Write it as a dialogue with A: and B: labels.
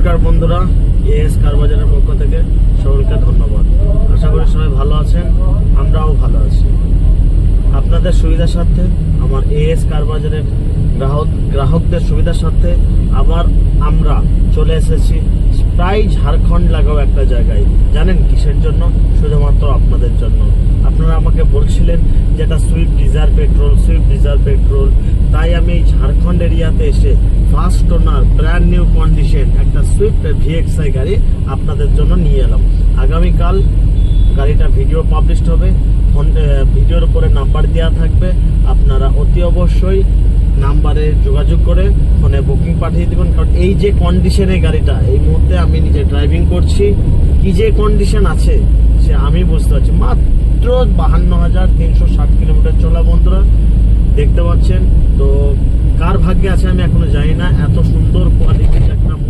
A: নমস্কার বন্ধুরা, এএস কার বাজারের পক্ষ থেকে সকলকে ধন্যবাদ। আশা করি সবাই ভালো আছেন, আমরাও ভালো আছি। আপনাদের সুবিধার স্বার্থে আমার এএস কার বাজারের গ্রাহকদের সুবিধার স্বার্থে আমরা চলে এসেছি প্রায় ঝাড়খণ্ড লাগাও একটা জায়গায়। জানেন কিসের জন্য? শুধুমাত্র আপনাদের জন্য। আপনারা আমাকে বলছিলেন যে এটা সুইফট ডিজায়ার পেট্রোল, তাই আমি এই ঝাড়খণ্ড এরিয়াতে এসে first owner brand new condition একটা সুইফট ভিএক্সআই গাড়ি আপনাদের জন্য নিয়ে এলাম। আগামীকাল গাড়িটা ভিডিও পাবলিশ হবে, ভিডিওর উপরে নাম্বার দেওয়া থাকবে। আপনারা অতি অবশ্যই নাম্বারে যোগাযোগ করে ফোনে বুকিং পাঠিয়ে দেবেন। কারণ এই যে কন্ডিশনে গাড়িটা এই মুহূর্তে আমি নিজে ড্রাইভিং করছি, কি যে কন্ডিশন আছে সে আমি বুঝতে পারছি। মাত্র 52,360 কিলোমিটার চলা বন্ধুরা, দেখতে পাচ্ছেন। তো কার ভাগ্যে আছে আমি এখনো জানি না, এত সুন্দর কোয়ালিটি